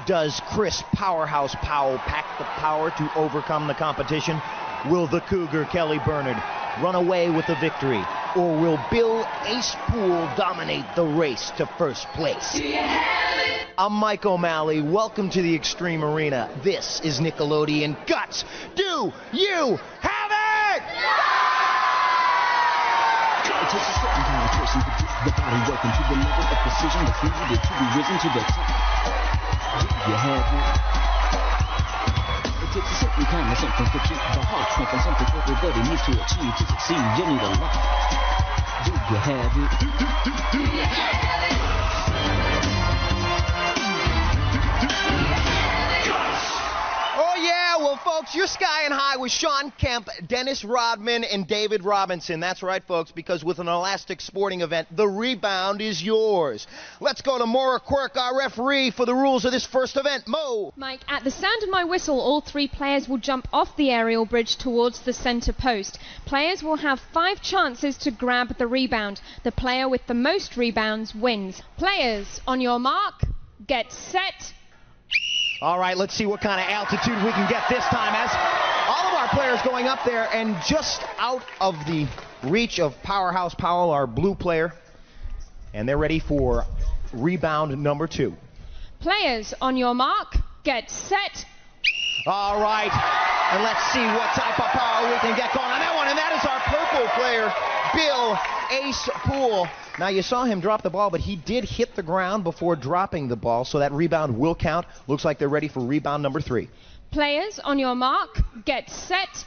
Does Chris Powerhouse Powell pack the power to overcome the competition? Will the Cougar Kelly Bernard run away with the victory? Or will Bill Ace Poole dominate the race to first place? I'm Mike O'Malley. Welcome to the Extreme Arena. This is Nickelodeon Guts. Do you have it? It takes a certain kind of person to get the body working to the level of precision that's needed to be risen to the top. Do you have it? It takes a certain kind of something to keep the heart pumping, something everybody needs to achieve to succeed. You need a lot. Do you have it? Do you have it? Oh yeah, well folks, you're skying high with Sean Kemp, Dennis Rodman, and David Robinson. That's right folks, because with an elastic sporting event, the rebound is yours. Let's go to Maura Quirk, our referee, for the rules of this first event. Mo. Mike, at the sound of my whistle, all three players will jump off the aerial bridge towards the center post. Players will have 5 chances to grab the rebound. The player with the most rebounds wins. Players, on your mark, get set. All right, let's see what kind of altitude we can get this time, as all of our players going up there and just out of the reach of Powerhouse Powell, our blue player, and they're ready for rebound number 2. Players, on your mark, get set. All right, and let's see what type of power we can get going on that one, and that is our purple player, Bill Ace Poole. Now, you saw him drop the ball, but he did hit the ground before dropping the ball, so that rebound will count. Looks like they're ready for rebound number 3. Players, on your mark, get set.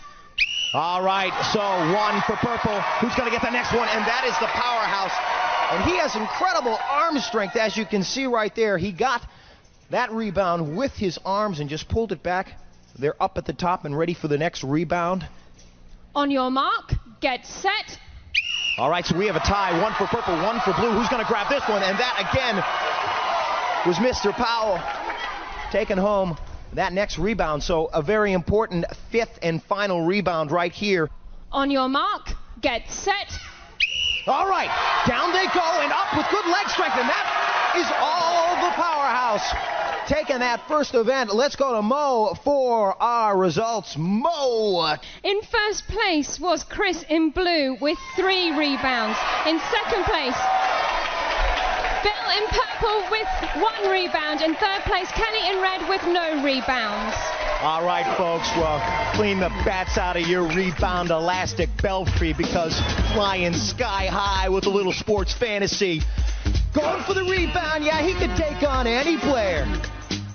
All right, so 1 for purple. Who's going to get the next one? And that is the Powerhouse. And he has incredible arm strength, as you can see right there. He got that rebound with his arms and just pulled it back. They're up at the top and ready for the next rebound. On your mark, get set. All right, so we have a tie, 1 for purple, 1 for blue. Who's going to grab this one? And that, again, was Mr. Powell taking home that next rebound. So a very important 5th and final rebound right here. On your mark, get set. All right, down they go and up with good leg strength. And that is all the Powerhouse taking that first event. Let's go to Mo for our results. Mo. In first place was Chris in blue with 3 rebounds. In second place, Bill in purple with 1 rebound. In third place, Kelly in red with no rebounds. All right, folks, well, clean the bats out of your rebound elastic belfry, because flying sky high with a little sports fantasy. Going for the rebound, yeah, he could take on any player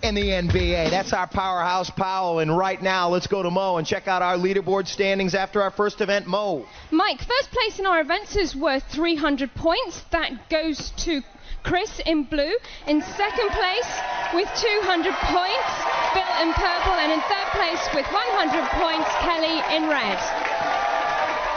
in the NBA. That's our Powerhouse Powell. And right now, let's go to Mo and check out our leaderboard standings after our first event. Mo. Mike, first place in our events is worth 300 points. That goes to Chris in blue. In second place with 200 points, Bill in purple. And in third place with 100 points, Kelly in red.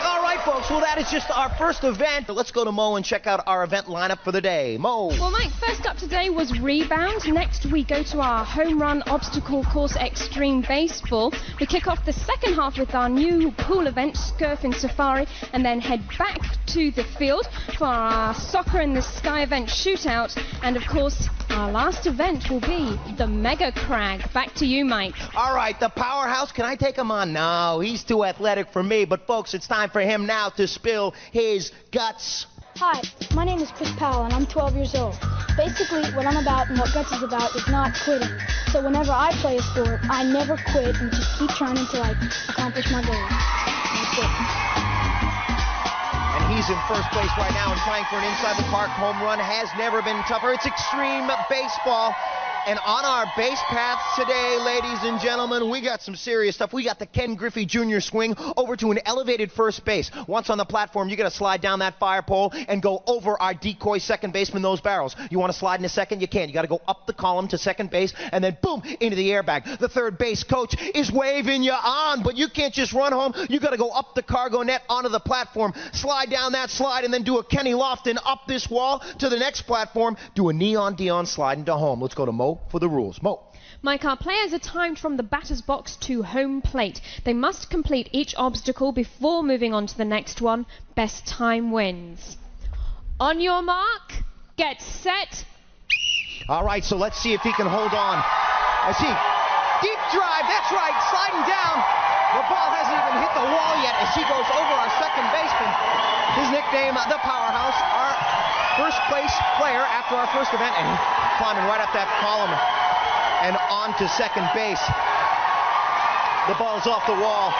All right, folks, well, that is just our first event. Let's go to Mo and check out our event lineup for the day. Mo. Well, Mike, first up today was Rebound. Next, we go to our home run obstacle course, Extreme Baseball. We kick off the second half with our new pool event, Skurfin Safari, and then head back to the field for our Soccer in the Sky event shootout. And, of course, our last event will be the MegaCrag. Back to you, Mike. All right, the Powerhouse, can I take him on? No, he's too athletic for me. But, folks, it's time for him now to spill his guts. Hi, my name is Chris Powell, and I'm 12 years old. Basically, what I'm about and what Guts is about is not quitting. So whenever I play a sport, I never quit and just keep trying until I accomplish my goals. That's it. And he's in first place right now and trying for an inside the park home run. Has never been tougher. It's extreme baseball. And on our base paths today, ladies and gentlemen, we got some serious stuff. We got the Ken Griffey Jr. swing over to an elevated first base. Once on the platform, you got to slide down that fire pole and go over our decoy second baseman, those barrels. You want to slide in a second? You can. You got to go up the column to second base and then boom, into the airbag. The third base coach is waving you on, but you can't just run home. You got to go up the cargo net onto the platform, slide down that slide, and then do a Kenny Lofton up this wall to the next platform, do a Neon Dion slide into home. Let's go to Mo for the rules. Mo. Mike, our players are timed from the batter's box to home plate. They must complete each obstacle before moving on to the next one. Best time wins. On your mark, get set. All right, so let's see if he can hold on. As he deep drive, that's right, sliding down. The ball hasn't even hit the wall yet as he goes over our second baseman. His nickname, the Powerhouse, our first place player after our first event, and climbing right up that column and on to second base. The ball's off the wall.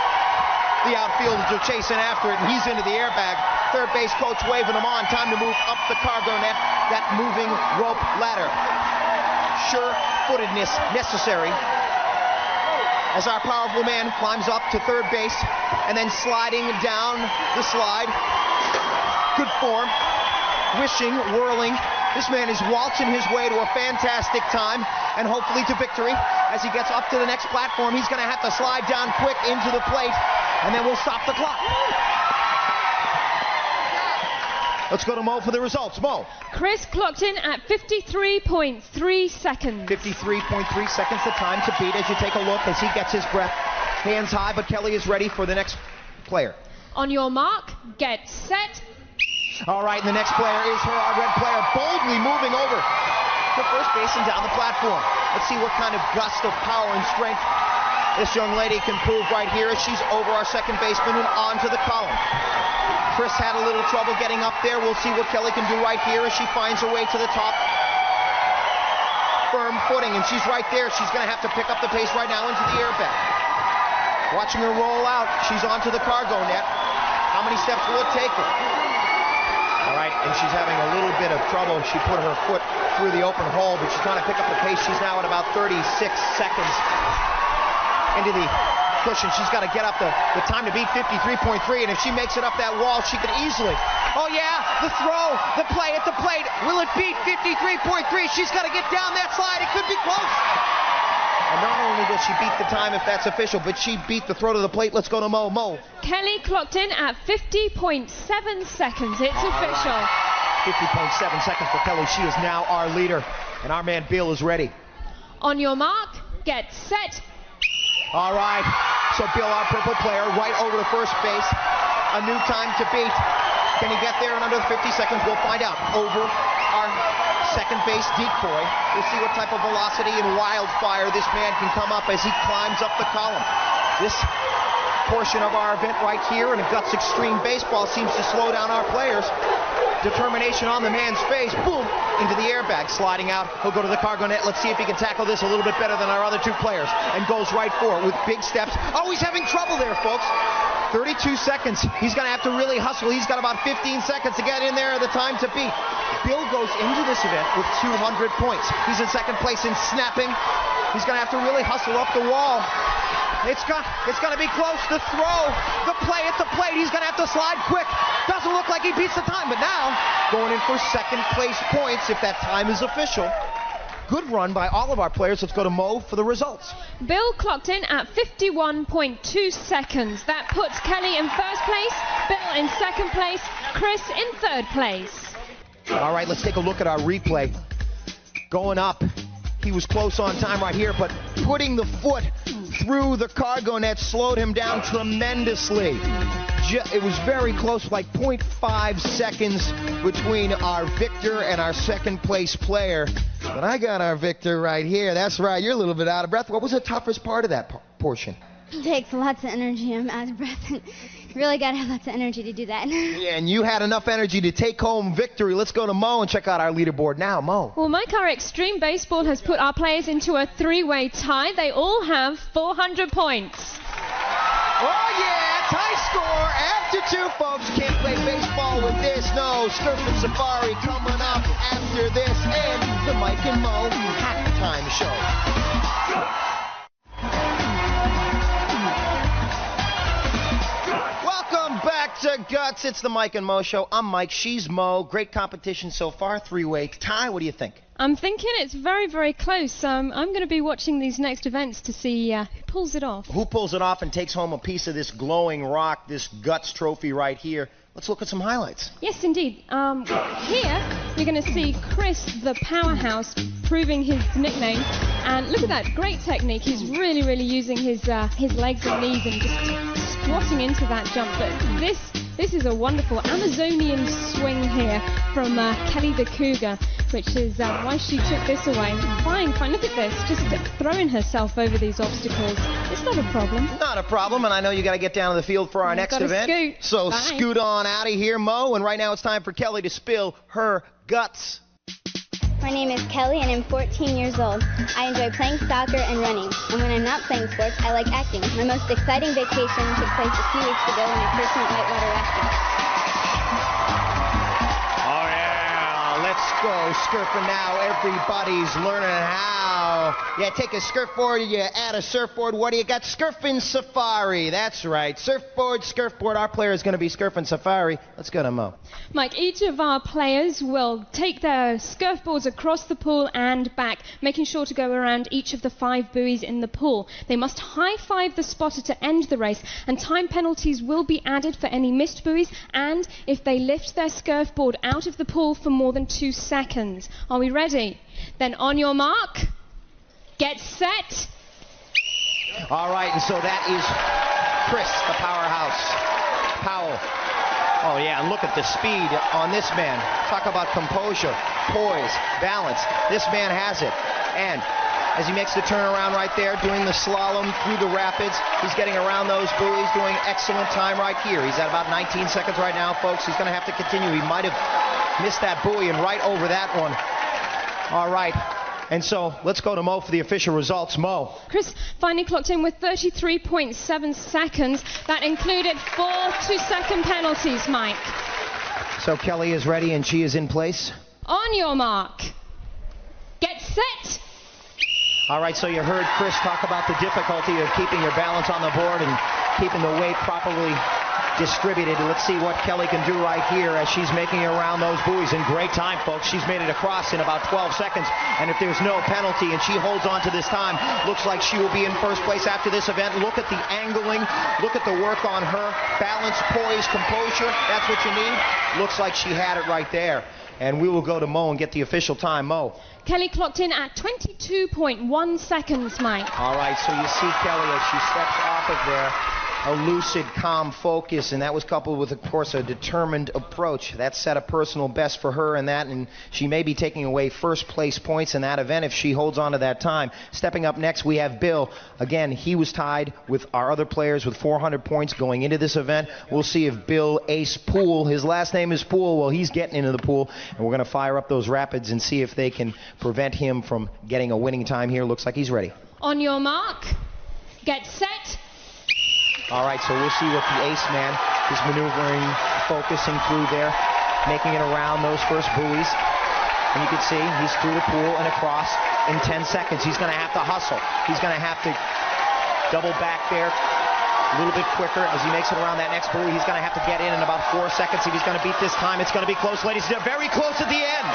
The outfielders are chasing after it, and he's into the airbag. Third base coach waving him on. Time to move up the cargo net, that moving rope ladder. Sure-footedness necessary as our powerful man climbs up to third base and then sliding down the slide. Good form. Wishing, whirling. This man is waltzing his way to a fantastic time and hopefully to victory. As he gets up to the next platform, he's going to have to slide down quick into the plate, and then we'll stop the clock. Let's go to Mo for the results. Mo. Chris clocked in at 53.3 seconds. 53.3 seconds, the time to beat as you take a look as he gets his breath. Hands high, but Kelly is ready for the next player. On your mark, get set. All right, and the next player is our red player, boldly moving over to first base and down the platform. Let's see what kind of gust of power and strength this young lady can prove right here as she's over our second baseman and onto the column. Chris had a little trouble getting up there. We'll see what Kelly can do right here as she finds her way to the top. Firm footing, and she's right there. She's going to have to pick up the pace right now into the airbag. Watching her roll out, she's onto the cargo net. How many steps will it take her? All right, and she's having a little bit of trouble. She put her foot through the open hole, but she's trying to pick up the pace. She's now at about 36 seconds into the cushion. She's got to get up the time to beat 53.3, and if she makes it up that wall, she could easily. Oh yeah, the throw, the play at the plate. Will it beat 53.3? She's got to get down that slide. It could be close. And not only will she beat the time if that's official, but she beat the throw to the plate. Let's go to Mo. Mo. Kelly clocked in at 50.7 seconds. It's official. 50.7 seconds for Kelly. She is now our leader, and our man Bill is ready. On your mark, get set. All right, so Bill, our purple player, right over to first base. A new time to beat. Can he get there in under 50 seconds? We'll find out. Over our second base decoy. We'll see what type of velocity and wildfire this man can come up as he climbs up the column. This portion of our event right here in a Guts Extreme Baseball seems to slow down our players. Determination on the man's face. Boom! Into the airbag. Sliding out. He'll go to the cargo net. Let's see if he can tackle this a little bit better than our other two players. And goes right for it with big steps. Oh, he's having trouble there, folks. 32 seconds. He's going to have to really hustle. He's got about 15 seconds to get in there, the time to beat. Bill goes into this event with 200 points. He's in second place in snapping. He's going to have to really hustle up the wall. It's going to be close. The throw, the play at the plate. He's going to have to slide quick. Doesn't look like he beats the time, but now going in for second place points if that time is official. Good run by all of our players. Let's go to Mo for the results. Bill clocked in at 51.2 seconds. That puts Kelly in first place, Bill in second place, Chris in third place. All right, let's take a look at our replay. Going up. He was close on time right here, but putting the foot through the cargo net slowed him down tremendously. It was very close, like 0.5 seconds between our victor and our second place player. But I got our victor right here. That's right, you're a little bit out of breath. What was the toughest part of that portion? It takes lots of energy. I'm out of breath. You really got to have lots of energy to do that. Yeah, and you had enough energy to take home victory. Let's go to Mo and check out our leaderboard now. Mo. Well, Mike, our Extreme Baseball has put our players into a three-way tie. They all have 400 points. Oh, yeah, tie score after two, folks. Can't play baseball with this. No, Skurfin Safari coming up after this and the Mike and Mo halftime show. Back to Guts. It's the Mike and Mo show. I'm Mike. She's Mo. Great competition so far. Three-way tie. What do you think? I'm thinking it's very, very close. I'm going to be watching these next events to see who pulls it off. Who pulls it off and takes home a piece of this glowing rock, this Guts trophy right here. Let's look at some highlights. Yes, indeed. Here, you're going to see Chris, the Powerhouse, proving his nickname. And look at that. Great technique. He's really, really using his legs and knees and just squatting into that jump. But this This is a wonderful Amazonian swing here from Kelly the Cougar, which is why she took this away. Fine, look at this, just throwing herself over these obstacles. It's not a problem. Not a problem, and I know you got to get down to the field for our next event. Scoot. So Bye. scoot on out of here, Mo, and right now it's time for Kelly to spill her guts. My name is Kelly and I'm 14 years old. I enjoy playing soccer and running. And when I'm not playing sports, I like acting. My most exciting vacation took place a few weeks ago when I first went whitewater rafting. Oh, yeah. Let's go Skurfin now. Everybody's learning how. Yeah, take a surfboard, you add a surfboard. What do you got? Skurfin Safari. That's right. Surfboard, surfboard. Our player is going to be Skurfin Safari. Let's go to Mo. Mike, each of our players will take their surfboards across the pool and back, making sure to go around each of the 5 buoys in the pool. They must high-five the spotter to end the race, and time penalties will be added for any missed buoys and if they lift their surfboard out of the pool for more than 2 seconds. Are we ready? Then on your mark, get set. All right, and so that is Chris, the Powerhouse. Powell. Oh, yeah, and look at the speed on this man. Talk about composure, poise, balance. This man has it. And as he makes the turnaround right there, doing the slalom through the rapids, he's getting around those buoys, doing excellent time right here. He's at about 19 seconds right now, folks. He's going to have to continue. He might have missed that buoy and right over that one. All right. And so let's go to Mo for the official results. Mo. Chris finally clocked in with 33.7 seconds. That included 4 2-second penalties, Mike. So Kelly is ready and she is in place. On your mark, get set. All right, so you heard Chris talk about the difficulty of keeping your balance on the board and keeping the weight properly distributed. Let's see what Kelly can do right here as she's making it around those buoys. In great time, folks. She's made it across in about 12 seconds. And if there's no penalty and she holds on to this time, looks like she will be in first place after this event. Look at the angling. Look at the work on her. Balance, poise, composure. That's what you need. Looks like she had it right there. And we will go to Mo and get the official time. Mo. Kelly clocked in at 22.1 seconds, Mike. All right, so you see Kelly as she steps off of there. A lucid, calm focus, and that was coupled with, of course, a determined approach. That set a personal best for her in that, and she may be taking away first place points in that event if she holds on to that time. Stepping up next, we have Bill. Again, he was tied with our other players with 400 points going into this event. We'll see if Bill Ace Poole, his last name is Poole, well, he's getting into the pool, and we're going to fire up those rapids and see if they can prevent him from getting a winning time here. Looks like he's ready. On your mark, get set. All right, so we'll see what the ace man is maneuvering, focusing through there, making it around those first buoys. And you can see he's through the pool and across in 10 seconds. He's going to have to hustle. He's going to have to double back there a little bit quicker as he makes it around that next buoy. He's going to have to get in about 4 seconds. If he's going to beat this time, it's going to be close, ladies. They're very close at the end.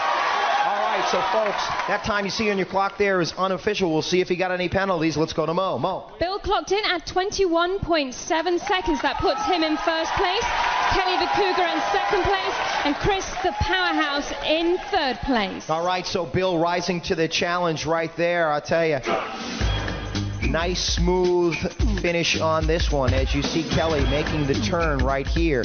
All right, so folks, that time you see on your clock there is unofficial. We'll see if he got any penalties. Let's go to Mo. Mo. Bill clocked in at 21.7 seconds. That puts him in first place. Kelly the Cougar in second place. And Chris the Powerhouse in third place. All right, so Bill rising to the challenge right there, I'll tell you. Nice, smooth finish on this one as you see Kelly making the turn right here.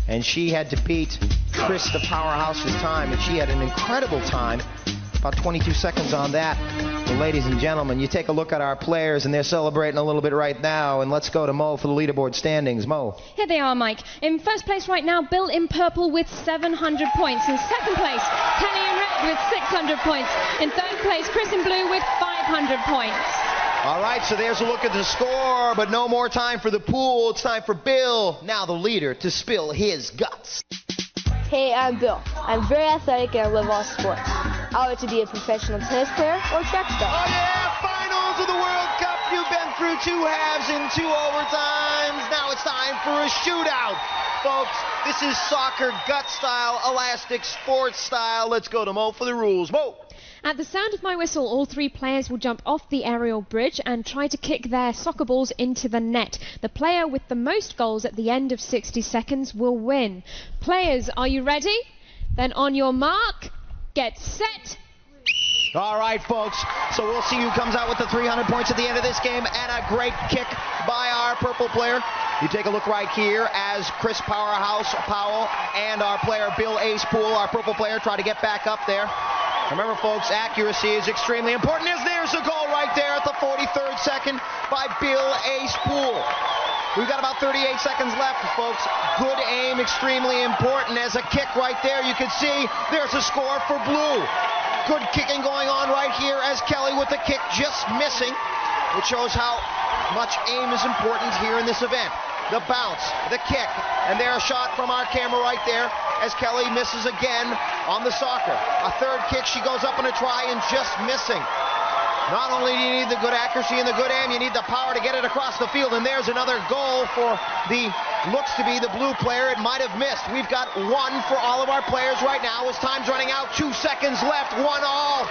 And she had to beat Chris the Powerhouse's time, and she had an incredible time, about 22 seconds on that. Well, ladies and gentlemen, you take a look at our players, and they're celebrating a little bit right now, and let's go to Mo for the leaderboard standings. Mo. Here they are, Mike. In first place right now, Bill in purple with 700 points. In second place, Kelly in red with 600 points. In third place, Chris in blue with 500 points. All right, so there's a look at the score, but no more time for the pool. It's time for Bill, now the leader, to spill his guts. Hey, I'm Bill. I'm very athletic and I love all sports. I want to be a professional tennis player or track star. Oh yeah, finals of the World Cup. You've been through 2 halves and 2 overtimes. Now it's time for a shootout. Folks, this is soccer gut style, elastic sports style. Let's go to Mo for the rules. Mo. At the sound of my whistle, all 3 players will jump off the aerial bridge and try to kick their soccer balls into the net. The player with the most goals at the end of 60 seconds will win. Players, are you ready? Then on your mark, get set. All right, folks, so we'll see who comes out with the 300 points at the end of this game, and a great kick by our purple player. You take a look right here as Chris Powerhouse Powell and our player Bill Ace Poole, our purple player, try to get back up there. Remember, folks, accuracy is extremely important, as there's a goal right there at the 43rd second by Bill Ace Poole. We've got about 38 seconds left, folks. Good aim, extremely important. As a kick right there, you can see there's a score for blue. Good kicking going on right here as Kelly with the kick just missing, which shows how much aim is important here in this event. The bounce, the kick, and there a shot from our camera right there as Kelly misses again on the soccer. A third kick, she goes up on a try and just missing. Not only do you need the good accuracy and the good aim, you need the power to get it across the field. And there's another goal for the, looks to be the blue player. It might have missed. We've got one for all of our players right now as time's running out. 2 seconds left, 1-all.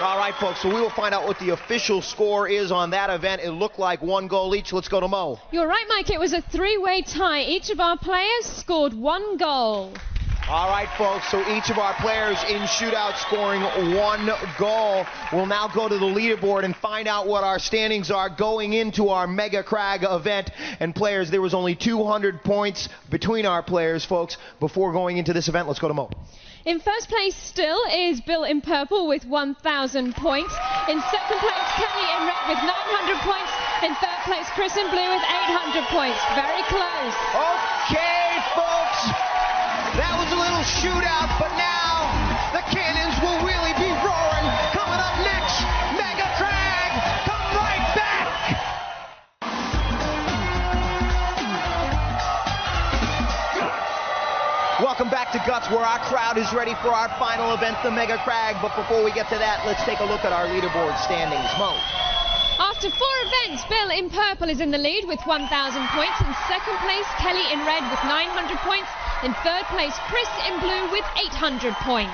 All right, folks, so we will find out what the official score is on that event. It looked like 1 goal each. Let's go to Mo. You're right, Mike. It was a 3-way tie. Each of our players scored 1 goal. All right, folks, so each of our players in shootout scoring 1 goal. We'll now go to the leaderboard and find out what our standings are going into our MegaCrag event. And players, there was only 200 points between our players, folks, before going into this event. Let's go to Mo. In first place still is Bill in purple with 1,000 points. In second place, Kelly in red with 900 points. In third place, Chris in blue with 800 points. Very close. Okay, folks. That was a little shootout, but now the cannons will really be roaring. Coming up next, MegaCrag. Come right back. Welcome back to Guts, where our crowd is ready for our final event, the MegaCrag. But before we get to that, let's take a look at our leaderboard standings. Mo. After 4 events, Bill in purple is in the lead with 1,000 points. In second place, Kelly in red with 900 points. In third place, Chris in blue with 800 points.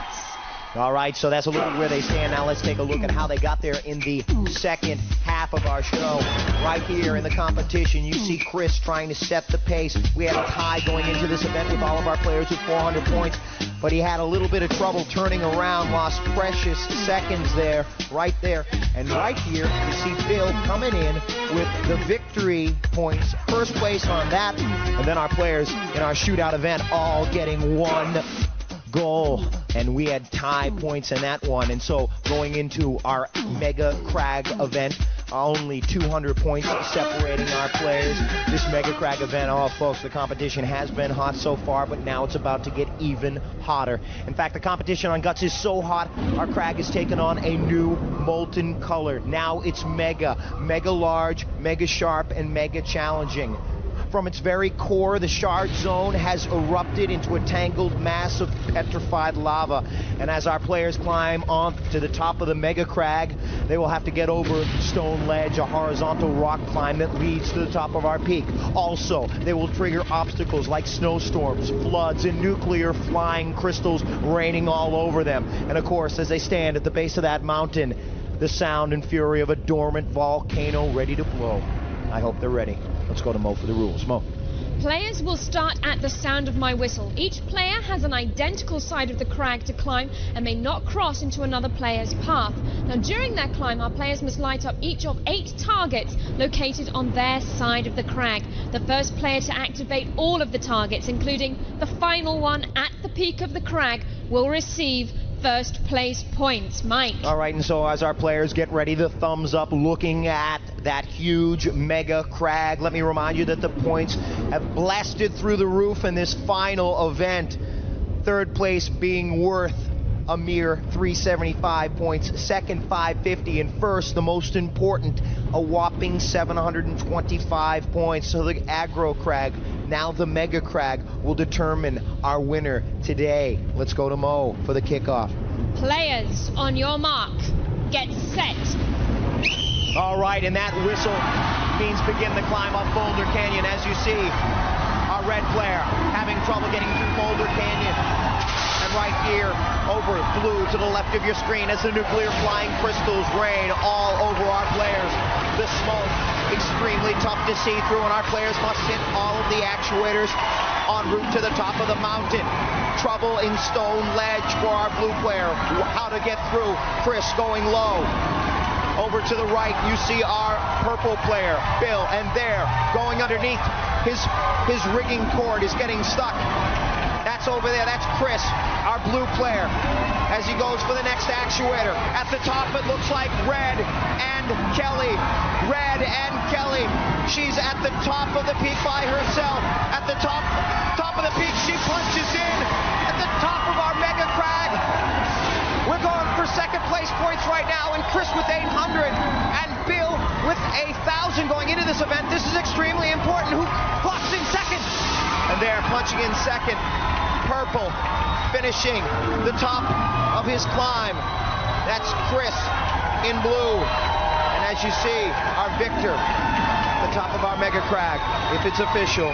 All right, so that's a look at where they stand. Now let's take a look at how they got there in the second half of our show. Right here in the competition, you see Chris trying to set the pace. We had a tie going into this event with all of our players with 400 points, but he had a little bit of trouble turning around, lost precious seconds there, right there. And right here, you see Bill coming in with the victory points, first place on that, and then our players in our shootout event all getting 1 goal, and we had tie points in that one. And so going into our MegaCrag event, only 200 points separating our players. This MegaCrag event, oh folks, the competition has been hot so far, but now it's about to get even hotter. In fact, the competition on Guts is so hot, our crag has taken on a new molten color. Now it's mega large, mega sharp, and mega challenging. From its very core, the shard zone has erupted into a tangled mass of petrified lava. And as our players climb on to the top of the MegaCrag, they will have to get over stone ledge, a horizontal rock climb that leads to the top of our peak. Also, they will trigger obstacles like snowstorms, floods, and nuclear flying crystals raining all over them. And of course, as they stand at the base of that mountain, the sound and fury of a dormant volcano ready to blow. I hope they're ready. Let's go to Mo for the rules. Mo. Players will start at the sound of my whistle. Each player has an identical side of the crag to climb and may not cross into another player's path. Now, during their climb, our players must light up each of 8 targets located on their side of the crag. The first player to activate all of the targets, including the final one at the peak of the crag, will receive first place points. Mike. All right, and so as our players get ready, the thumbs up looking at that huge MegaCrag. Let me remind you that the points have blasted through the roof in this final event. Third place being worth a mere 375 points, second 550, and first, the most important, a whopping 725 points. So the aggro crag, now the MegaCrag, will determine our winner today. Let's go to Mo for the kickoff. Players, on your mark, get set. All right, and that whistle means begin the climb up Boulder Canyon. As you see, our red player having trouble getting through Boulder Canyon. And right here over blue to the left of your screen as the nuclear flying crystals rain all over our players. The smoke, extremely tough to see through, and our players must hit all of the actuators en route to the top of the mountain. Trouble in stone ledge for our blue player. How to get through. Chris going low. Over to the right, you see our purple player, Bill, and there, going underneath, his rigging cord is getting stuck. That's over there, that's Chris, our blue player, as he goes for the next actuator. At the top, it looks like Red and Kelly. Red and Kelly. She's at the top of the peak by herself. At the top of the peak, she punches in. At the top of our MegaCrag. We're going for second place points right now, and Chris with 800 and Bill with 1,000 going into this event. This is extremely important. Who clocks in second? And there, punching in second, purple, finishing the top of his climb. That's Chris in blue. And as you see, our victor, the top of our MegaCrag, if it's official.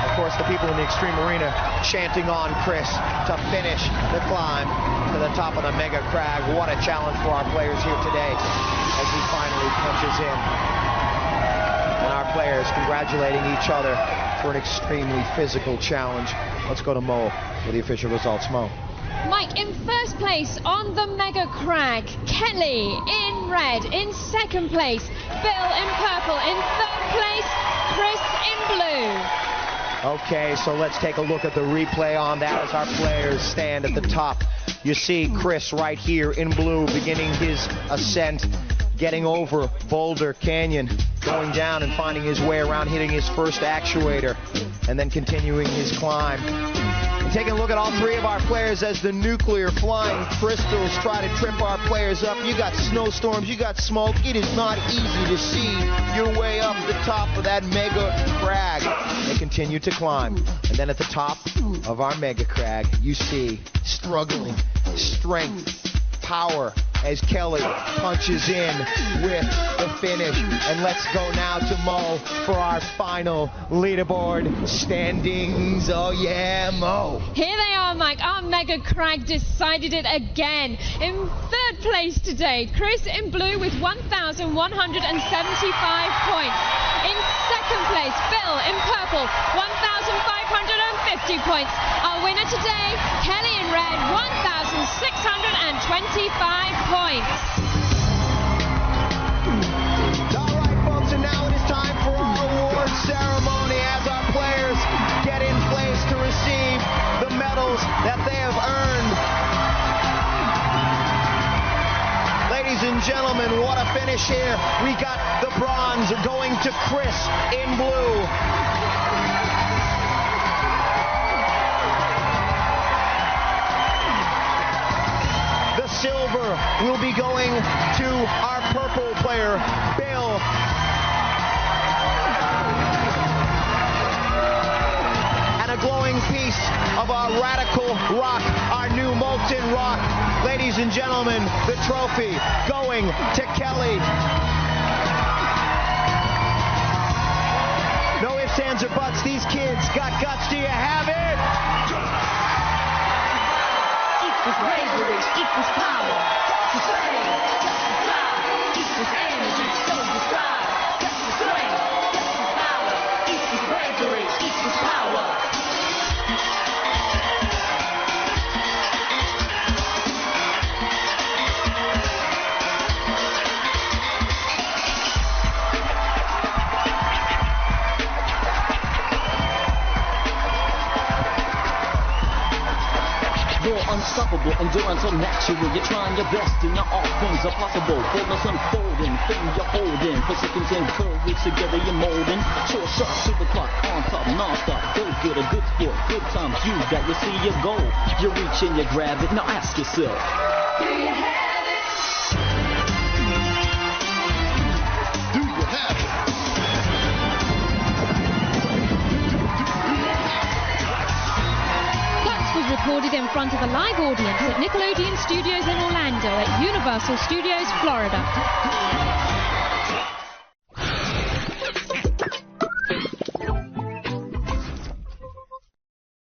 Of course, the people in the Extreme Arena chanting on Chris to finish the climb to the top of the MegaCrag. What a challenge for our players here today as he finally punches in. And our players congratulating each other for an extremely physical challenge. Let's go to Mo with the official results. Mo. Mike, in first place on the MegaCrag, Kelly in red. In second place, Bill in purple. In third place, Chris in blue. Okay, so let's take a look at the replay on that as our players stand at the top. You see Chris right here in blue beginning his ascent, getting over Boulder Canyon, going down and finding his way around, hitting his first actuator, and then continuing his climb. And taking a look at all three of our players as the nuclear flying crystals try to trip our players up. You got snowstorms, you got smoke. It is not easy to see your way up the top of that MegaCrag. They continue to climb. And then at the top of our MegaCrag, you see struggling, strength, power, as Kelly punches in with the finish. And let's go now to Mo for our final leaderboard standings. Oh yeah, Mo. Here they are, Mike. Our MegaCrag decided it again. In third place today, Chris in blue with 1,175 points. In second place, Bill in purple, 1,550 points. Our winner today, Kelly in red, 1,625 points. All right, folks, and now it is time for our award ceremony as our players get in place to receive the medals that they have earned. Ladies and gentlemen, what a finish here. We got the bronze going to Chris in blue. The silver will be going to our purple player, Bill. And a glowing piece of our radical rock, our new molten rock. Ladies and gentlemen, the trophy going to Kelly. No ifs, ands, or buts. These kids got guts. Do you have it? Equals bravery, equals power. To strength, equals energy, so to strive. Equals strength, equals power. Equals bravery, equals power. Unstoppable, endurance unnatural. You're trying your best and not all things are possible. Boldness unfolding, thing you're holding. Persistence and courage together you're molding. Short shot to the clock, on top, non-stop. Go get a good sport, good times you got. You see your goal, you reach and you grab it. Now ask yourself, Do you have it? do you have it? Was recorded in front of a live audience at Nickelodeon Studios in Orlando at Universal Studios, Florida.